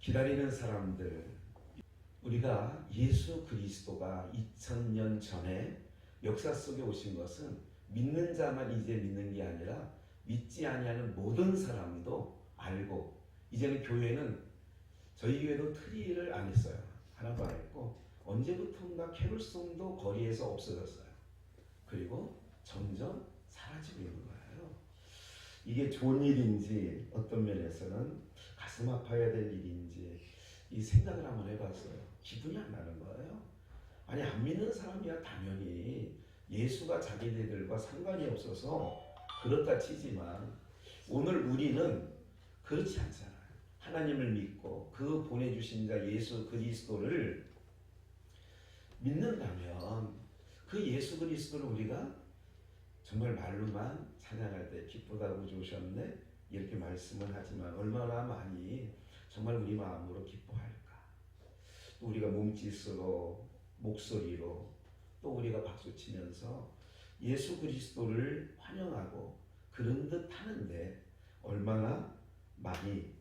기다리는 사람들, 우리가 예수 그리스도가 2000년 전에 역사 속에 오신 것은 믿는 자만 이제 믿는 게 아니라 믿지 아니하는 모든 사람도 알고, 이제는 교회는, 저희 교회도 트리를 안 했어요. 하나도 안 했고 언제부턴가 캐롤송도 거리에서 없어졌어요. 그리고 점점 사라지고 있는 거예요. 이게 좋은 일인지 어떤 면에서는 가슴 아파야 될 일인지 이 생각을 한번 해봤어요. 기분이 안 나는 거예요. 아니, 안 믿는 사람이야 당연히 예수가 자기네들과 상관이 없어서 그렇다 치지만, 오늘 우리는 그렇지 않잖아요. 하나님을 믿고 그 보내주신 자 예수 그리스도를 믿는다면 그 예수 그리스도를 우리가 정말 말로만 찬양할 때 기쁘다고 주셨네 이렇게 말씀을 하지만 얼마나 많이 정말 우리 마음으로 기뻐할까. 또 우리가 몸짓으로, 목소리로, 또 우리가 박수치면서 예수 그리스도를 환영하고 그런 듯 하는데, 얼마나 많이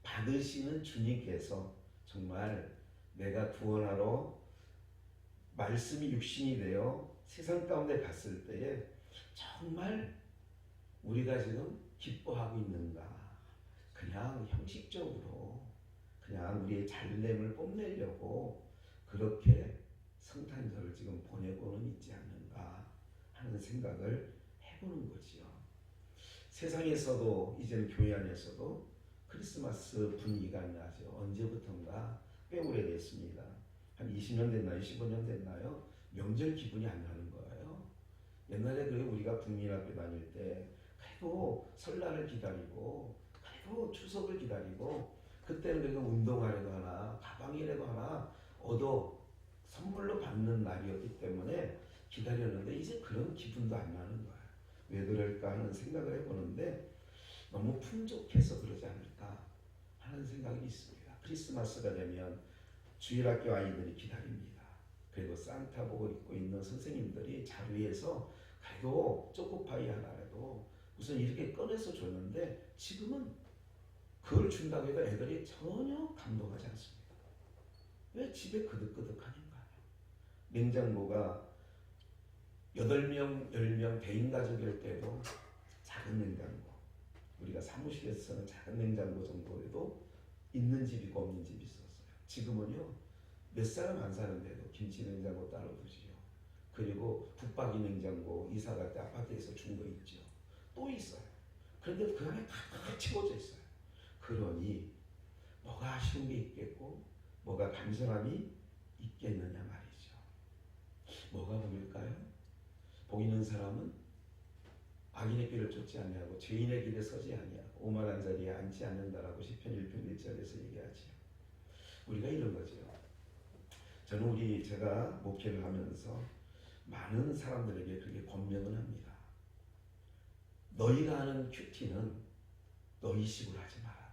받으시는 주님께서 정말 내가 구원하러 말씀이 육신이 되어 세상 가운데 갔을 때에 정말 우리가 지금 기뻐하고 있는가. 그냥 형식적으로 그냥 우리의 잘됨을 뽐내려고 그렇게 성탄절을 지금 보내고는 있지 않는가 하는 생각을 해보는 거지요. 세상에서도 이제는 교회 안에서도 크리스마스 분위기가 나죠. 언제부턴가 꽤 오래됐습니다. 한 20년 됐나요? 15년 됐나요? 명절 기분이 안 나는 거예요. 옛날에 그 우리가 국민학교 다닐 때 그래도 설날을 기다리고 그래도 추석을 기다리고, 그때는 그래도 운동화라도 하나 가방이라도 하나 얻어 선물로 받는 날이었기 때문에 기다렸는데 이제 그런 기분도 안 나는 거예요. 왜 그럴까 하는 생각을 해보는데, 너무 풍족해서 그러지 않을까 하는 생각이 있습니다. 크리스마스가 되면 주일학교 아이들이 기다립니다. 그리고 산타복을 입고 있는 선생님들이 자리에서 그래도 초코파이 하나라도 우선 이렇게 꺼내서 줬는데, 지금은 그걸 준다고 해도 애들이 전혀 감동하지 않습니다. 왜 집에 그득그득하니까요. 냉장고가 8명, 10명 대인 가족일 때도 작은 냉장고, 우리가 사무실에서는 작은 냉장고 정도에도 있는 집이 있고 없는 집이 있었어요. 지금은요, 몇 사람 안 사는데도 김치 냉장고 따로 두지요. 그리고 붙박이 냉장고 이사 갈 때 아파트에서 준 거 있죠. 또 있어요. 그런데 그 안에 다 채워져 있어요. 그러니 뭐가 아쉬운 게 있겠고 뭐가 간절함이 있겠느냐 말이죠. 뭐가 복일까요? 복 있는 사람은 악인의 길을 쫓지 아니하고 죄인의 길에 서지 아니하고 오만한 자리에 앉지 않는다라고 시편 1편 1절에서 얘기하지요. 우리가 이런 거죠. 저는 제가 목회를 하면서 많은 사람들에게 그렇게 권면을 합니다. 너희가 하는 큐티는 너희 식으로 하지 말라고.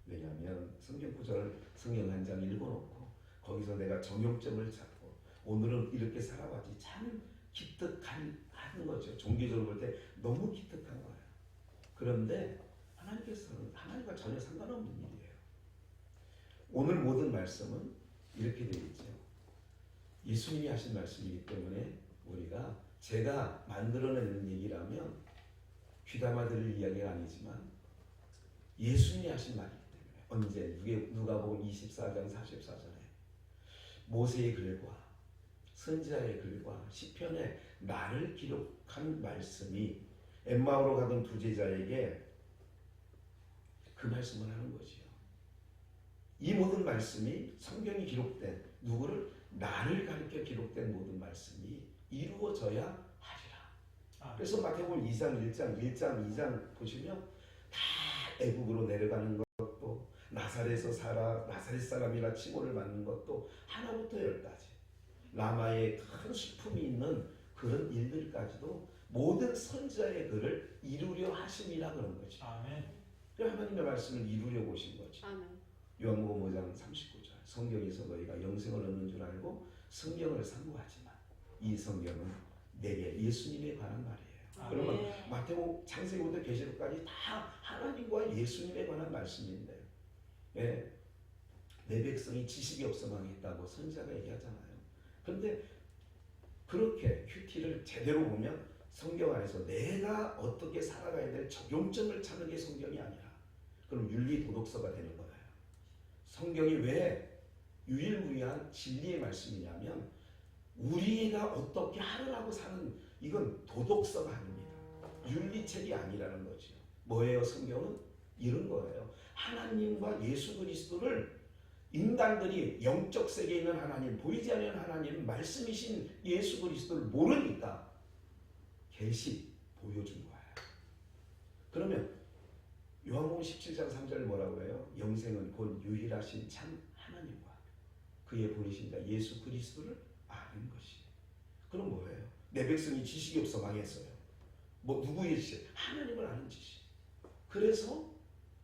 왜냐하면 성경 구절을 성경 한 장 읽어놓고 거기서 내가 정형점을 잡고 오늘은 이렇게 살아봤지, 참 기특하는 거죠. 종교적으로 볼 때 너무 기특한 거예요. 그런데 하나님께서는 하나님과 전혀 상관없는 일이에요. 오늘 모든 말씀은 이렇게 되어 있죠. 예수님이 하신 말씀이기 때문에 우리가, 제가 만들어내는 얘기라면 귀담아 들을 이야기가 아니지만 예수님이 하신 말이기 때문에, 언제 누가복음 24장 44절에 모세의 글과 선지자의 글과 시편에 나를 기록한 말씀이 엠마오로 가던 두 제자에게 그 말씀을 하는 거지요. 이 모든 말씀이 성경이 기록된, 누구를? 나를 가리켜 기록된 모든 말씀이 이루어져야 하리라. 그래서 마태복음 2장, 1장, 2장 보시면 다 애국으로 내려가는 것도, 나사렛에서 살아 나사렛 사람이라 칭호를 받는 것도 하나부터 10까지 라마의 큰 슬픔이 있는 그런 일들까지도 모든 선지자의 글을 이루려 하심이라 그런 거죠. 아멘. 하나님의 말씀을 이루려고 오신 거죠. 아멘. 요한복음 5장 39절 성경에서 너희가 영생을 얻는 줄 알고 성경을 상고하지만 이 성경은 내게 예수님에 관한 말이에요. 그러면 마태복음, 창세기부터 계시록까지 다 하나님과 예수님에 관한 말씀인데, 예, 내 백성이 지식이 없어 망했다고 선지자가 얘기하잖아요. 그런데 그렇게 큐티를 제대로 보면 성경 안에서 내가 어떻게 살아가야 될 적용점을 찾는 게 성경이 아니라 그럼 윤리 도덕서가 되는 거예요. 성경이 왜 유일무이한 진리의 말씀이냐면 우리가 어떻게 하려고 사는 이건 도덕서가 아닙니다. 윤리책이 아니라는 거죠. 뭐예요? 성경은 이런 거예요. 하나님과 예수 그리스도를 인간들이 영적 세계에 있는 하나님, 보이지 않는 하나님, 말씀이신 예수 그리스도를 모르니까 계시 보여준 거예요. 그러면 요한복음 17장 3절 뭐라고 해요? 영생은 곧 유일하신 참 하나님과 그의 보내신 자 예수 그리스도를 아는 것이. 그럼 뭐예요? 내 백성이 지식이 없어 망했어요. 뭐 누구의 지식? 하나님을 아는 지식. 그래서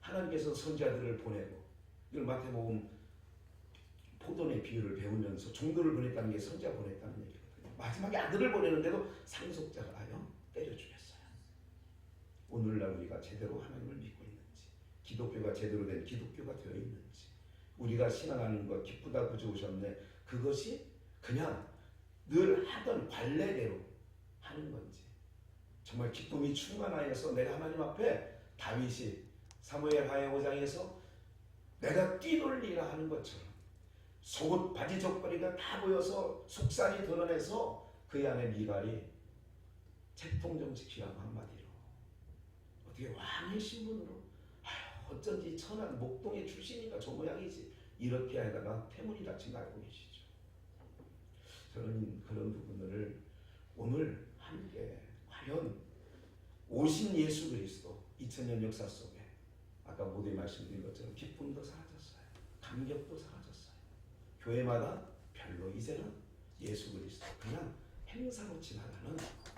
하나님께서 선지자들을 보내고 이걸 마태복음 포도의 비유를 배우면서 종들을 보냈다는 게 선지자 보냈다는 얘기거든요. 마지막에 아들을 보내는데도 상속자가 때려 죽였어요. 오늘날 우리가 제대로 하나님을 믿고 있는지, 기독교가 제대로 된 기독교가 되어 있는지, 우리가 신앙하는 것 기쁘다 구주 오셨네 그것이 그냥 늘 하던 관례대로 하는 건지, 정말 기쁨이 충만하여서 내가 하나님 앞에 다윗이 사무엘 하의 5장에서 내가 뛰놀리라 하는 것처럼 속옷 바지 적거리가 다 보여서 속살이 드러내서 그의 아내 미갈이 책통 좀 지키라고 한마디로 어떻게 왕의 신분으로 어쩐지 천한 목동의 출신이니까 저 모양이지 이렇게 하다가 태문이 닥친 거 알고 계시죠? 저는 그런 부분들을 오늘 함께 과연 오신 예수 그리스도 2000년 역사 속에 아까 모두에 말씀드린 것처럼 기쁨도 사라졌어요. 감격도 사라졌어요. 교회마다 별로 이제는 예수 그리스도 그냥 행사로 지나가는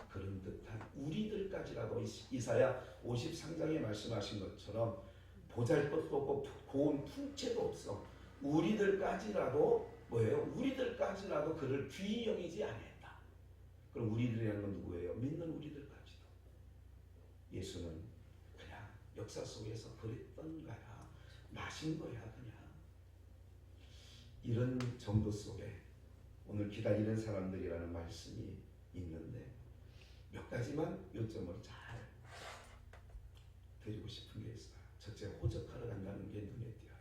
그런 듯한 우리들까지라도 이사야 53장에 말씀하신 것처럼 보잘것도 없고 고운 풍채도 없어 우리들까지라도 뭐예요? 우리들까지라도 그를 귀히 여기지 않았다. 그럼 우리들이라는 건 누구예요? 믿는 우리들까지도. 예수는 그냥 역사 속에서 그랬던 거야. 나신 거야 그냥. 이런 정도 속에 오늘 기다리는 사람들이라는 말씀이 있는데 몇 가지만 요점으로 잘 드리고 싶은 게 있어요. 첫째, 호적하러 간다는 게 눈에 띄어요.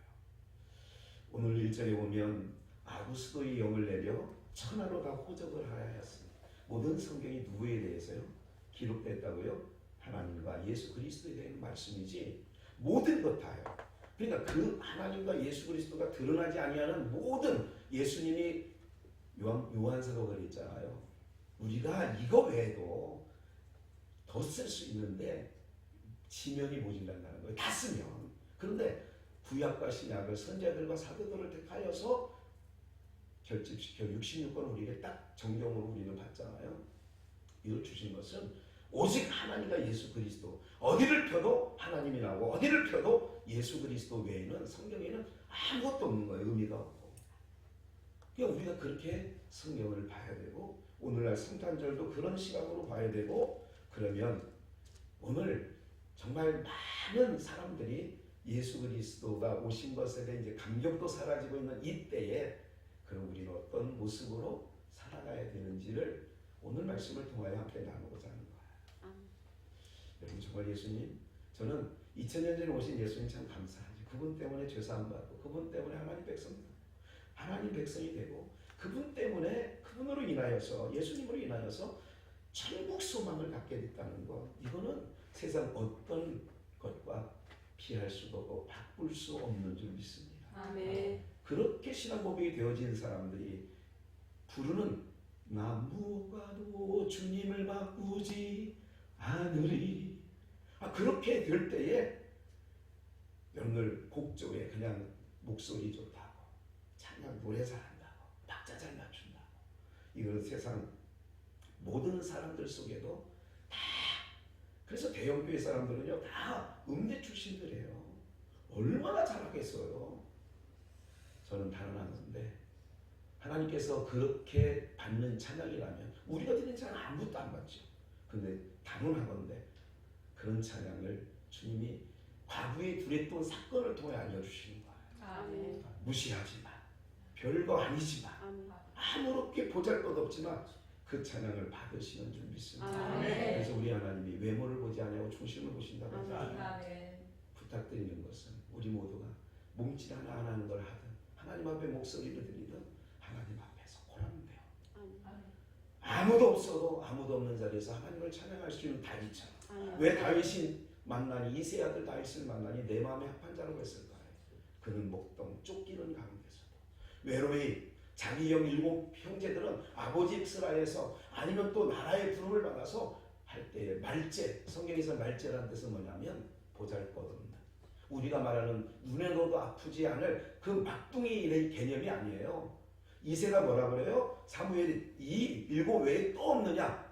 오늘 1절에 보면 아구스도의 영을 내려 천하로 다 호적을 하였으니 모든 성경이 누구에 대해서요? 기록됐다고요? 하나님과 예수 그리스도에 대한 말씀이지 모든 것 다요. 그러니까 그 하나님과 예수 그리스도가 드러나지 아니하는 모든 예수님이 요한사도가 있잖아요. 우리가 이거 외에도 더 쓸 수 있는데 지면이 모자란다는 거예요. 다 쓰면. 그런데 구약과 신약을 선지자들과 사도들을 택하여서 결집시켜 66권을 우리에게 딱 정경으로 우리는 받잖아요. 이걸 주신 것은 오직 하나님과 예수 그리스도 어디를 펴도 하나님이 나오고 어디를 펴도 예수 그리스도 외에는 성경에는 아무것도 없는 거예요. 의미가 없고. 그러니까 우리가 그렇게 성경을 봐야 되고 오늘날 성탄절도 그런 시각으로 봐야 되고 그러면 오늘 정말 많은 사람들이 예수 그리스도가 오신 것에 대해 이제 감격도 사라지고 있는 이때에 그럼 우리는 어떤 모습으로 살아가야 되는지를 오늘 말씀을 통하여 함께 나누고자 하는 거예요. 여러분 정말 예수님 저는 2000년 전에 오신 예수님 참 감사하지. 그분 때문에 죄사함 받고 그분 때문에 하나님 백성이 되고 그분 때문에 그분으로 인하여서 예수님으로 인하여서 천국 소망을 갖게 됐다는 것 이거는 세상 어떤 것과 피할 수도 없고 바꿀 수 없는 줄 믿습니다. 아멘. 그렇게 신앙 고백이 되어진 사람들이 부르는 나 무엇과도 주님을 바꾸지 않으리. 그렇게 될 때에 여러분들 곡조에 그냥 목소리 좋다고 찬양 노래 잘한다고 박자 잘 맞춘다고 이건 세상 모든 사람들 속에도 다 그래서 대형교회 사람들은요 다 음대 출신들이에요. 얼마나 잘하겠어요. 저는 단언하는데 하나님께서 그렇게 받는 찬양이라면 우리가 드리는 찬양 아무것도 안 받죠. 근데 단언하건대 그런 찬양을 주님이 과거에 두랬던 사건을 통해 알려주시는 거예요. 아멘. 무시하지 마. 별거 아니지만 아멘. 아무렇게 보잘것없지만 그 찬양을 받으시는 줄 믿습니다. 아멘. 그래서 우리 하나님이 외모를 보지 않고 중심을 보신다고 아멘. 하잖아요. 아멘. 부탁드리는 것은 우리 모두가 몸짓 하나 안 하는 걸 하든 하나님 앞에 목소리를 드리든 하나님 앞에서 고르면 돼요. 아멘. 아무도 없어도 아무도 없는 자리에서 하나님을 찬양할 수 있는 다윗처럼. 아멘. 왜 다윗이 만나니 이세 아들 다윗을 만나니 내 마음에 합한 자라고 했을까요? 그는 목동 쫓기는 가운데서도 외로이 자기 형 7 형제들은 아버지 엑스라에서 아니면 또 나라의 부름을 받아서 할 때에 말제, 성경에서 말제라는 뜻은 뭐냐면 보잘것없는, 우리가 말하는 눈에 넣어도 아프지 않을 그 막둥이 개념이 아니에요. 이세가 뭐라 그래요? 사무엘이 이 7 외에 또 없느냐?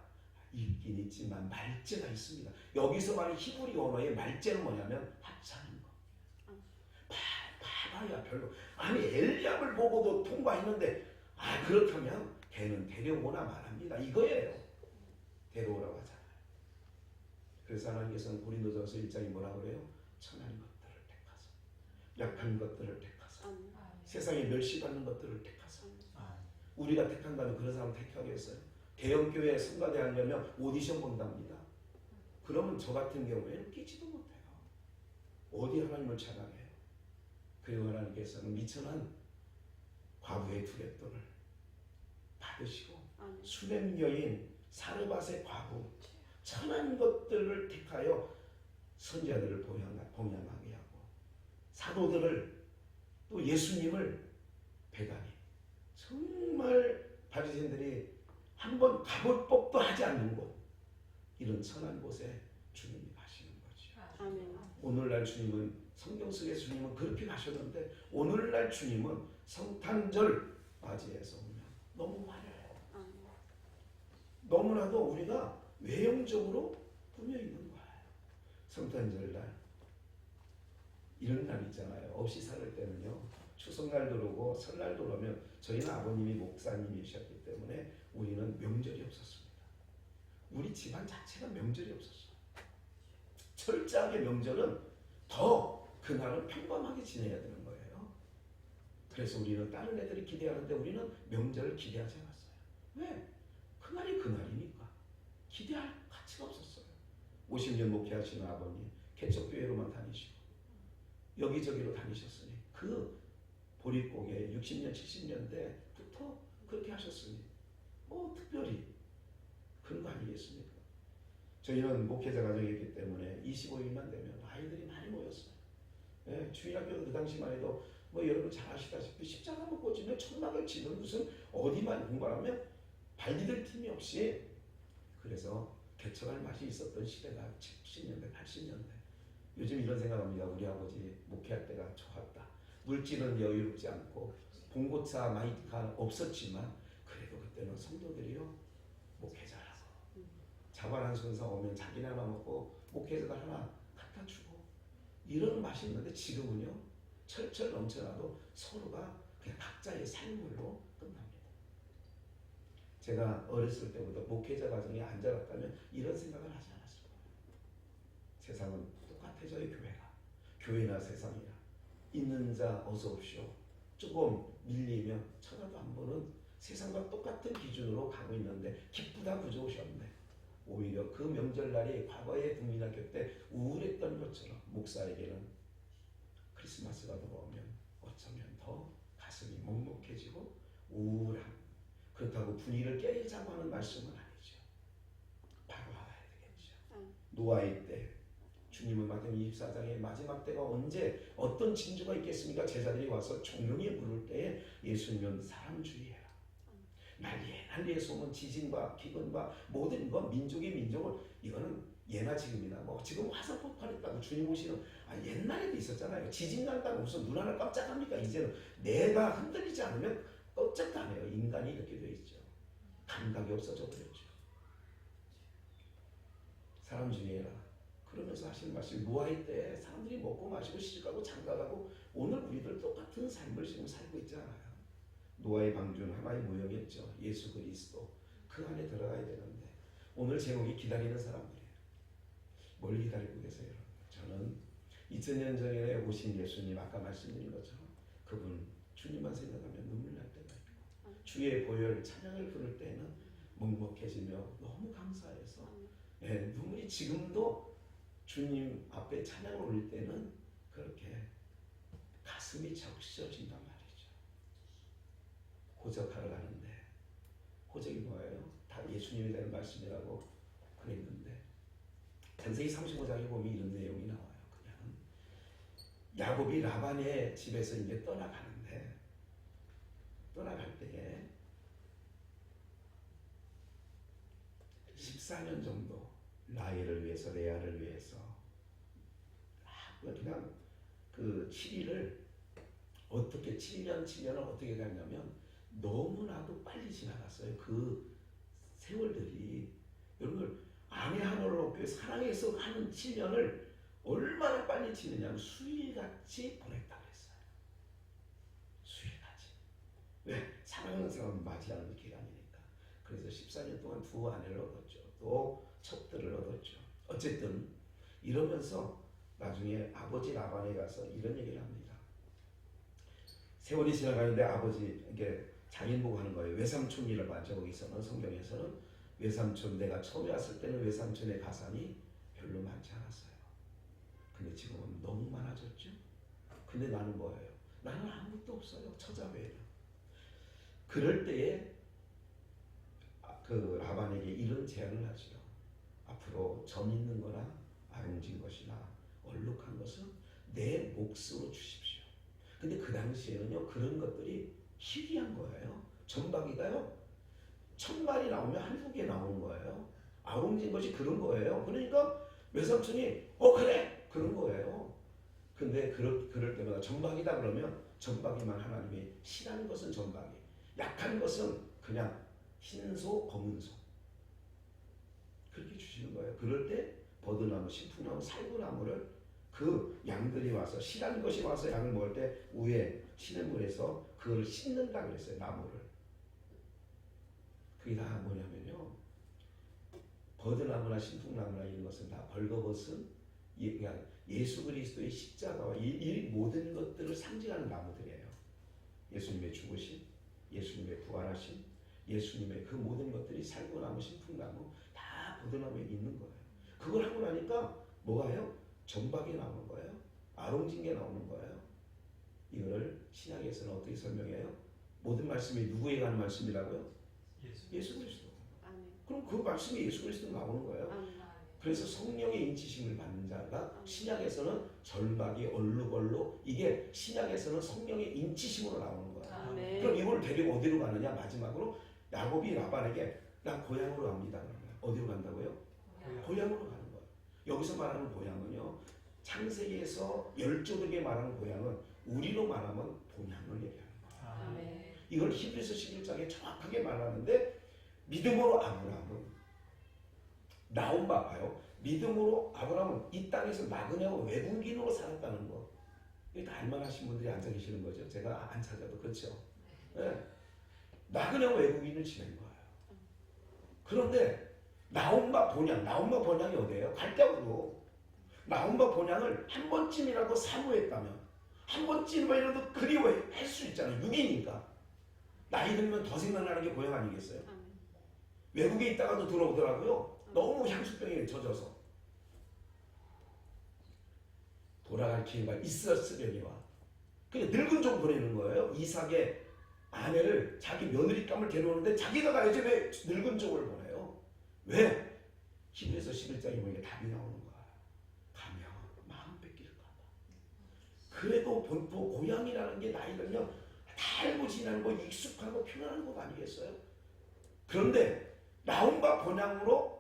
있긴 있지만 말제가 있습니다. 여기서 말하는 히브리 언어의 말제는 뭐냐면 합사하는 거. 봐봐야 별로. 아니 엘리압을 보고도 통과했는데 그렇다면 걔는 데려오나 말합니다. 이거예요. 데려오라고 하잖아요. 그래서 하나님께서는 고린도전서 1장이 뭐라 그래요? 천한 것들을 택하사, 약한 것들을 택하사, 세상에 멸시받는 것들을 택하사. 우리가 택한다면 그런 사람 택하겠어요? 대형교회에 성가대 하려면 오디션 본답니다. 그러면 저 같은 경우에는 끼지도 못해요. 어디 하나님을 찬양해요? 그리고 하나님께서는 미천한 과부의 두렛돈을 받으시고 수냄 여인 사르밧의 과부 천한 것들을 택하여 선지자들을 봉양하게 하고 사도들을 또 예수님을 배단히, 정말 바리새인들이 한번 가볼 법도 하지 않는 곳, 이런 선한 곳에 주님이 가시는 거죠. 아멘. 오늘날 주님은, 성경 속의 주님은 그렇게 가셨는데 오늘날 주님은 성탄절 맞이해서 오면 너무 화려해요. 너무나도 우리가 외형적으로 꾸며 있는 거예요. 성탄절날 이런 날 있잖아요. 없이 살 때는요, 추석날 들어오고 설날 들어오면, 저희는 아버님이 목사님이셨기 때문에 우리는 명절이 없었습니다. 우리 집안 자체가 명절이 없었어요. 철저하게 명절은 더 그날은 평범하게 지내야 되는 거예요. 그래서 우리는 다른 애들이 기대하는데 우리는 명절을 기대하지 않았어요. 왜? 그날이 그날이니까. 기대할 가치가 없었어요. 50년 목회하시는 아버님 개척교회로만 다니시고 여기저기로 다니셨으니, 그 보릿고개 60년 70년대부터 그렇게 하셨으니 뭐 특별히 그런 거 아니겠습니까? 저희는 목회자 가정이기 때문에 25일만 되면 아이들이 많이 모였어요. 예, 주일학교도 그 당시만 해도 뭐 여러분 잘 아시다시피 십자가만 꽂으면 천막을 치는, 무슨 어디만 공부하면 발디딜 틈이 없이, 그래서 개척할 맛이 있었던 시대가 70년대 80년대. 요즘 이런 생각합니다. 우리 아버지 목회할 때가 좋았다. 물질은 여유롭지 않고 봉고차 마이카 없었지만 그래도 그때는 성도들이요 목회자라고 자반 한 손상 오면 자기네 하나 먹고 목회자가 하나 갖다 주고 이런 맛이 있는데, 지금은요 철철 넘쳐나도 서로가 그냥 각자의 삶으로 끝납니다. 제가 어렸을 때부터 목회자 가정에 안 자랐다면 이런 생각을 하지 않았을 거예요. 세상은 똑같아져요. 교회나 세상이나. 있는 자 어서 오시오. 조금 밀리면 쳐다도 안 보는 세상과 똑같은 기준으로 가고 있는데 기쁘다 구주 오셨네. 오히려 그 명절날이 과거의 국민학교 때 우울했던 것처럼 목사에게는 크리스마스가 들어오면 어쩌면 더 가슴이 먹먹해지고 우울함. 그렇다고 분위기를 깨자고 하는 말씀은 아니죠. 바로 알아야 되겠죠. 노아의 때, 주님은 마태복음 24장의 마지막 때가 언제 어떤 징조가 있겠습니까? 제자들이 와서 종용에 물을 때에 예수님은 사람 주의해라. 난리에 소문, 지진과 기근과 모든 것, 민족이 민족을, 이거는 예나 지금이나 뭐 지금 화산 폭발했다고 주님 오시는, 옛날에도 있었잖아요. 지진 난다고 무슨 눈 하나 깜짝합니까? 이제는 내가 흔들리지 않으면 깜짝도 안 해요. 인간이 이렇게 돼 있죠. 감각이 없어져 버렸죠. 사람 주의해라. 그러면서 하시는 말씀이, 노아의 때 사람들이 먹고 마시고 시집가고 장가가고 오늘 우리들 똑같은 삶을 지금 살고 있지 않아요. 노아의 방주는 하나의 모형이었죠. 예수 그리스도. 그 안에 들어가야 되는데 오늘 제목이 기다리는 사람들이에요. 뭘 기다리고 계세요? 저는 2000년 전에 오신 예수님, 아까 말씀드린 것처럼 그분 주님만 생각하면 눈물 날 때가 있고 주의 보혈 찬양을 부를 때는 먹먹해지며 너무 감사해서 눈물이 지금도 주님 앞에 찬양을 올릴 때는 그렇게 가슴이 적셔진단 말이죠. 호적하러 가는데 호적이 뭐예요? 다 예수님이 되는 말씀이라고 그랬는데 창세기 35장에 보면 이런 내용이 나와요. 그냥 야곱이 라반의 집에서 이제 떠나가는데 떠나갈 때에 14년 정도 라헬을 위해서 레아를 위해서 그냥 그 7일을 어떻게 7년을 어떻게 갔냐면 너무나도 빨리 지나갔어요. 그 세월들이 여러분 아내 하나를 얻기 위해 사랑해서 하는 7년을 얼마나 빨리 지느냐면 수일같이 보냈다고 했어요. 수일같이. 왜? 사랑하는 사람을 맞이하는 기간이니까. 그래서 14년 동안 두 아내를 얻었죠. 또 첩들을 얻었죠. 어쨌든 이러면서 나중에 아버지 라반에 가서 이런 얘기를 합니다. 세월이 지나가는데 아버지에게 장인보고 하는 거예요. 외삼촌이라고 하죠. 거기서는 성경에서는 외삼촌, 내가 처음에 왔을 때는 외삼촌의 가산이 별로 많지 않았어요. 근데 지금은 너무 많아졌죠. 근데 나는 뭐예요? 나는 아무것도 없어요. 처자 외에는. 그럴 때에 그 라반에게 이런 제안을 하죠. 앞으로 전 있는 거나 아름진 것이나 얼룩한 것은 내 몫으로 주십시오. 근데 그 당시에는요 그런 것들이 희귀한 거예요. 전박이가요 1000마리 나오면 한두 개 나오는 거예요. 아웅진 것이 그런 거예요. 그러니까 외삼촌이 그래 그런 거예요. 근데 그럴 때마다 전박이다 그러면 전박이만 하나님이 실한 것은 전박이, 약한 것은 그냥 흰소 검은소 그렇게 주시는 거예요. 그럴 때 버드나무, 신풍나무, 살구나무를 그 양들이 와서 실한 것이 와서 양을 먹을 때 위에 시냇물에서 그걸 씻는다 그랬어요. 나무를. 그게 다 뭐냐면요 버드나무나 신풍나무나 이런 것은 다 벌거벗은 예수 그리스도의 십자가와 이 모든 것들을 상징하는 나무들이에요. 예수님의 죽으심, 예수님의 부활하심, 예수님의 그 모든 것들이 살구나무, 신풍나무 다 버드나무에 있는 거예요. 그걸 하고 나니까 뭐가요? 전박이 나오는 거예요. 아롱진게 나오는 거예요. 이거를 신약에서는 어떻게 설명해요? 모든 말씀이 누구에 관한 말씀이라고요? 예수 그리스도. 그럼 그 말씀이 예수 그리스도 나오는 거예요. 그래서 성령의 인치심을 받는 자가 신약에서는 절박이 얼룩얼룩 이게 신약에서는 성령의 인치심으로 나오는 거예요. 그럼 이걸 데리고 어디로 가느냐? 마지막으로 야곱이 라반에게 나 고향으로 갑니다. 그러면 어디로 간다고요? 고향으로 가는 거예요. 여기서 말하는 고향은요 창세기에서 열조들에게 말하는 고향은 우리로 말하면 본향을 얘기하는 거예요. 이걸 히브리서 11장에 정확하게 말하는데 믿음으로 아브라함은 나온 바 봐요. 믿음으로 아브라함은 이 땅에서 나그네와 외국인으로 살았다는 거. 이거 알만하신 분들이 앉아 계시는 거죠. 제가 안 찾아도 그렇죠. 네. 나그네와 외국인을 지낸 거예요. 그런데 나온 바 본향이 어디예요? 갈대우로. 나온 바 본향을 한 번쯤이라도 사모했다면 한 번쯤이라도 그리워할 수 있잖아요. 육이니까. 나이 들면 더 생각나는 게 고향 아니겠어요? 외국에 있다가도 들어오더라고요. 너무 향수병에 젖어서. 돌아갈 기회가 있었으려니와. 그냥 늙은 종 보내는 거예요. 이삭의 아내를 자기 며느리감을 데려오는데 자기가 가야지 왜 늙은 종을 보내요? 왜? 히브리서 11장에 보니까 답이 나오는 거야. 가면 마음 뺏길까 봐. 그래도 본토 고향이라는 게 나이 들면 다 알고 지내는 거 익숙하고 편안한 것 아니겠어요? 그런데 나온 바 본향으로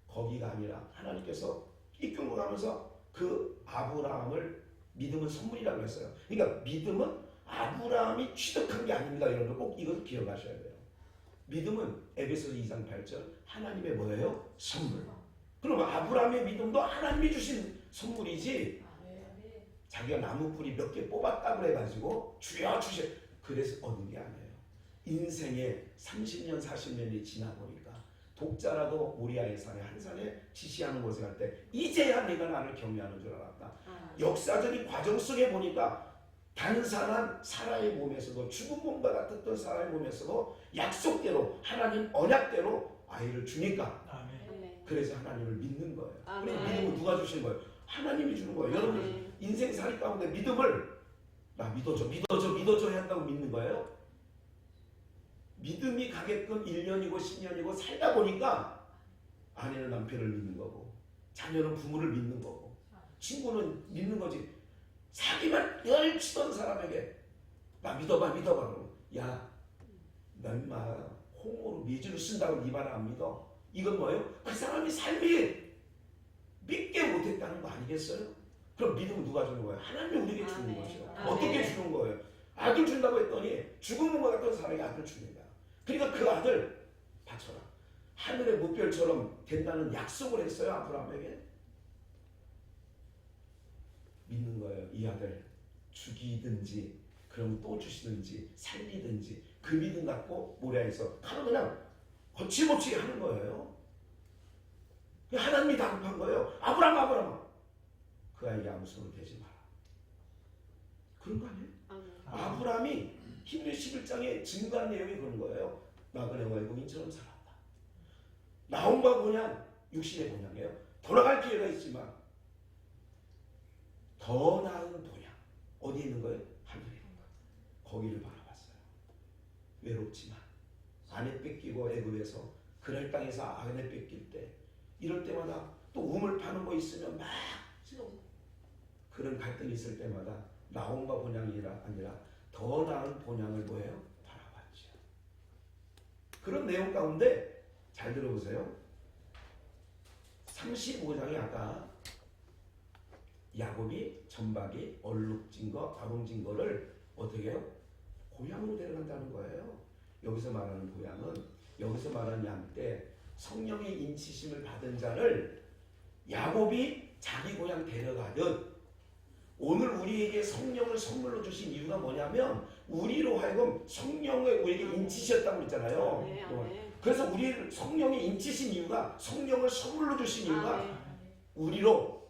거기가 아니라 하나님께서 이끌고 가면서 그 아브라함을 믿음은 선물이라고 했어요. 그러니까 믿음은 아브라함이 취득한 게 아닙니다. 여러분 꼭 이것을 기억하셔야 돼요. 믿음은 에베소서 2장 8절 하나님의 뭐예요? 선물. 그럼 아브라함의 믿음도 하나님이 주신 선물이지 자기가 나무뿌리 몇 개 뽑았다고 해가지고 주여 주셔 그래서 얻은 게 아니에요. 인생에 30년 40년이 지나 보니까 독자라도 모리아의 산에 한 산에 지시하는 곳에 갈 때 이제야 내가 나를 경외하는 줄 알았다. 역사적인 과정 속에 보니까 단산한 사라의 몸에서도 죽은 몸과 같았던 사라의 몸에서도 약속대로 하나님 언약대로 아이를 주니까 그래서 하나님을 믿는 거예요. 그리고 믿음을 누가 주신 거예요? 하나님이 주는 거예요. 여러분 인생살이 가운데 믿음을 나 믿어줘 해야 한다고 믿는 거예요. 믿음이 가게끔 1년이고 10년이고 살다 보니까 아내는 남편을 믿는 거고 자녀는 부모를 믿는 거고 친구는 믿는 거지. 사기만 열 치던 사람에게 나 믿어봐 그러면 야 너 인마 홍어로 미주를 쓴다고 네 말 안 믿어? 이건 뭐예요? 그 사람이 삶이 믿게 못했다는 거 아니겠어요? 그럼 믿음은 누가 주는 거예요? 하나님이 우리에게 주는 거죠. 어떻게 주는 거예요? 아들 준다고 했더니 죽은 몸과 같은 사람에게 아들 주는 거야. 그러니까 그 아들 바쳐라. 하늘의 물결처럼 된다는 약속을 했어요. 아브라함에게. 믿는 거예요. 이 아들 죽이든지 그럼 또 주시든지 살리든지 그 믿음 갖고 모래에서 칼을 그냥 거침없이 하는 거예요. 하나님이 다급한 거예요. 아브라함 그 아이에게 아무 손을 대지 마라. 그런 거 아니에요? 아브라함이 히브리 11장에 증거한 내용이 그런 거예요. 나그네 외국인처럼 살았다. 나온과 본향 육신의 본향이에요. 돌아갈 기회가 있지만 더 나은 본향 어디 있는 거예요? 하늘에 있는 거예요. 거기를 바라봤어요. 외롭지만 아내 뺏기고 애굽에서 그랄 땅에서 아내 뺏길 때 이럴 때마다 또 우물 파는 거 있으면 막 그런 갈등이 있을 때마다 나온과 본향이 아니라 더 나은 본향을 뭐예요? 바라봤죠. 그런 내용 가운데 잘 들어보세요. 35장에 아까 야곱이 전박이 얼룩진 거, 다rum진 거를 어떻게 해요? 고향으로 데려간다는 거예요. 여기서 말하는 고향은 여기서 말하는 양 때 성령의 인치심을 받은 자를 야곱이 자기 고향 데려가듯 오늘 우리에게 성령을 선물로 주신 이유가 뭐냐면 우리로 하여금 성령을 우리에게 인치셨다고 그랬잖아요. 그래서 우리 성령이 인치신 이유가 성령을 선물로 주신 이유가 우리로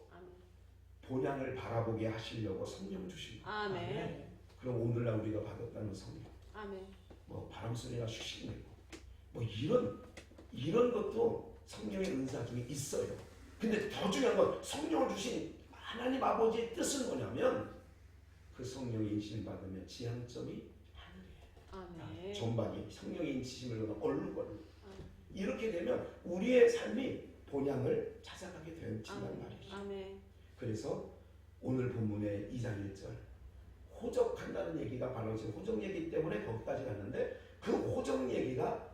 본향을 바라보게 하시려고 성령 주신 거예요. 그럼 오늘날 우리가 받았다는 성령 뭐 바람소리나 휴식 내고 뭐 이런 것도 성령의 은사 중에 있어요. 근데 더 중요한 건 성령을 주신 하나님 아버지의 뜻은 뭐냐면 그 성령의 인치심을 받으면 지향점이 하늘이에요. 전방이 성령의 인치심을 받으면 얼룩얼룩 이렇게 되면 우리의 삶이 본향을 찾아가게 된다는 말이죠. 그래서 오늘 본문의 2장 1절 호적한다는 얘기가 바로 지금 호적 얘기 때문에 거기까지 갔는데 그 호적 얘기가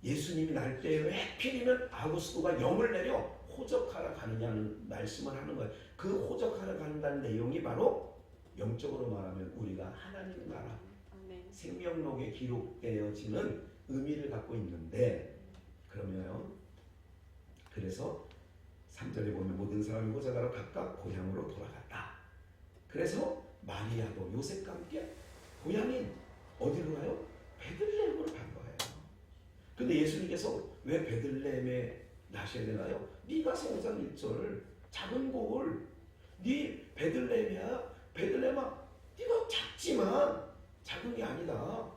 예수님이 날 때에 왜 하필이면 아구스도가 영을 내려 호적하러 가느냐는 말씀을 하는 거예요. 그 호적하러 간다는 내용이 바로 영적으로 말하면 우리가 하나님 나라 생명록에 기록되어지는 의미를 갖고 있는데 그러면 그래서 3절에 보면 모든 사람이 호적하러 각각 고향으로 돌아갔다. 그래서 마리아도 요셉과 함께 고향인 어디로 가요? 베들레헴으로 간 거예요. 근데 예수님께서 왜 베들레헴에 나셔야 되나요? 네가 성상 1절 작은 곳을 네 베들레헴이야. 베들레헴아 네가 작지만 작은 게 아니다.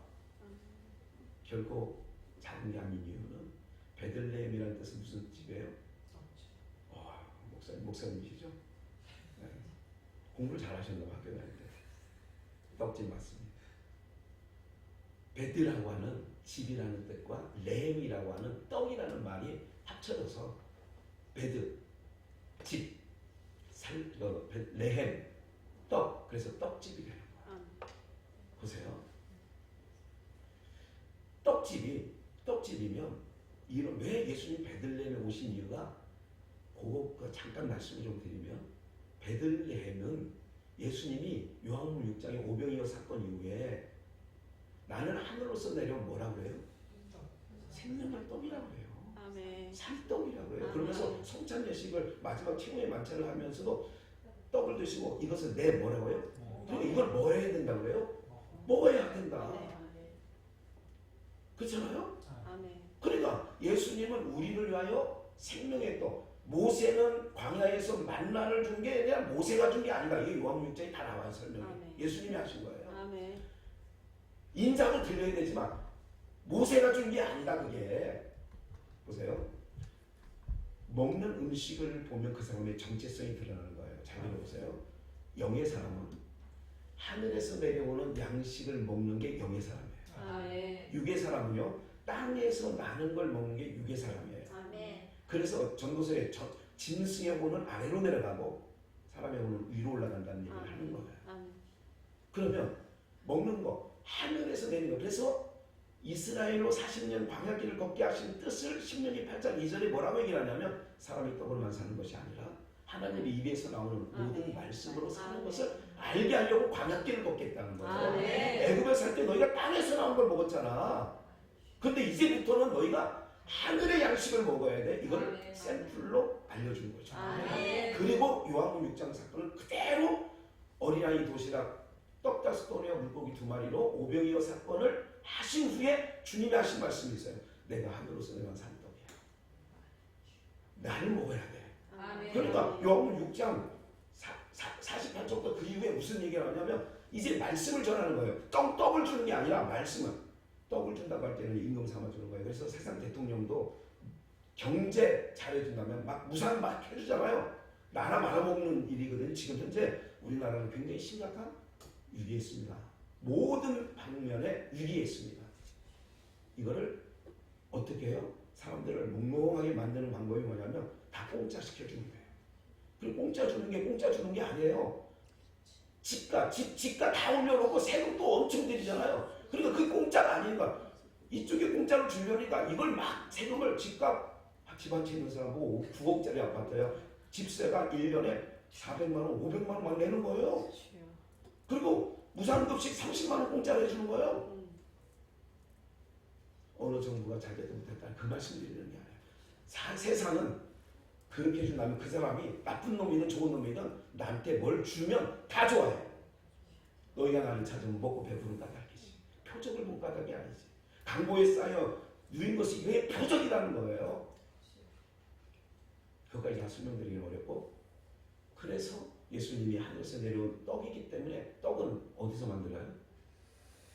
결코 작은 게 아닌 이유는 베들레헴이라는 뜻은 무슨 집이에요? 목사님이시죠? 네. 공부를 잘하셨나 봐. 학교 다닐 때 떡집 맞습니다. 베드라고 하는 집이라는 뜻과 레헴이라고 하는 떡이라는 말이 합쳐져서 베드, 집, 레헴, 떡. 그래서 떡집이 되는 거야. 보세요. 떡집이면 이런 왜 예수님 베들레헴에 오신 이유가 그거 잠깐 말씀을 좀 드리면 베들레헴은 예수님이 요한복음 6장의 오병이어 사건 이후에 나는 하늘로서 내려온 뭐라고 그래요? 생명의 떡이라고 그래요. 살떡이라고 그래요. 그러면서 성찬 예식을 마지막 최후의 만찬을 하면서도 떡을 드시고 이것은 내 뭐라고 해요? 그러니까 이걸 뭐 해야 된다고 그래요? 먹어야 된다. 그렇잖아요? 그러니까 예수님은 우리를 위하여 생명의 떡, 모세는 광야에서 만나를 준 게 아니라 모세가 준 게 아니다. 이게 요한복음 6장에 다 나와요. 설명이. 아멘. 예수님이 하신 거예요. 아멘. 인자도 들려야 되지만 모세가 준 게 아니다. 그게 보세요. 먹는 음식을 보면 그 사람의 정체성이 드러나는 거예요. 잘 들어보세요. 영의 사람은 하늘에서 내려오는 양식을 먹는 게 영의 사람이에요. 아멘. 육의 사람은요, 땅에서 나는 걸 먹는 게 육의 사람이에요. 아멘. 그래서 전도서에 짐승의 혼은 아래로 내려가고 사람의 혼은 위로 올라간다는 얘기를 아멘. 하는 거예요. 아멘. 그러면 먹는 거 하늘에서 내리는 거. 그래서 이스라엘로 40년 광야길을 걷게 하신 뜻을 10년이 8장 2절에 뭐라고 얘기를 하냐면 사람이 떡으로만 사는 것이 아니라 하나님의 입에서 나오는 모든 아멘. 말씀으로 사는 아멘. 것을 알게 하려고 광야길을 걷겠다는 거죠. 아멘. 애굽에 살 때 너희가 땅에서 나온 걸 먹었잖아. 근데 이제부터는 너희가 하늘의 양식을 먹어야 돼. 이걸 아멘. 샘플로 알려준 거죠. 아멘. 그리고 요한복음 6장 사건을 그대로 어린아이 도시락 떡 5돈이와 물고기 2마리로 오병이어 사건을 하신 후에 주님이 하신 말씀이 있어요. 내가 하늘로서 내가 산 떡이야. 나를 먹어야 돼. 아멘. 그러니까 요한복음 6장 48절부터 그 이후에 무슨 얘기를 하냐면 이제 말씀을 전하는 거예요. 떡을 주는 게 아니라 말씀은 떡을 준다고 할 때는 임금 삼아 주는 거예요. 그래서 세상 대통령도 경제 잘해준다면 막 무상 막 해주잖아요. 나라 말아먹는 일이거든요. 지금 현재 우리나라는 굉장히 심각한 위기에 있습니다. 모든 방면에 위기에 있습니다. 이거를 어떻게 해요? 사람들을 몽롱하게 만드는 방법이 뭐냐면 다 공짜 시켜주는 거예요. 그리고 공짜 주는 게 아니에요. 집가 다 올려놓고 세금도 엄청 들이잖아요. 그러니까 그게 공짜가 아니니까 이쪽에 공짜로 주려니까 이걸 막 세금을 집값 집 한 채 있는 사람 보고 9억짜리 아파트예요. 집세가 1년에 400만 원, 500만 원 막 내는 거예요. 그리고 무상급식 30만 원 공짜로 해주는 거예요. 어느 정부가 잘 되든 못했다 그 말씀 드리는 게 아니에요. 세상은 그렇게 해준다면 그 사람이 나쁜 놈이든 좋은 놈이든 나한테 뭘 주면 다 좋아해. 너희가 나를 찾으면 먹고 배부른 까닭이지. 표적을 본 까닭이 아니지. 강보에 쌓여 누인 것이 이게 표적이라는 거예요. 그것까지 다 설명드리기 어렵고 그래서 예수님이 하늘에서 내려온 떡이기 때문에 떡은 어디서 만들어요?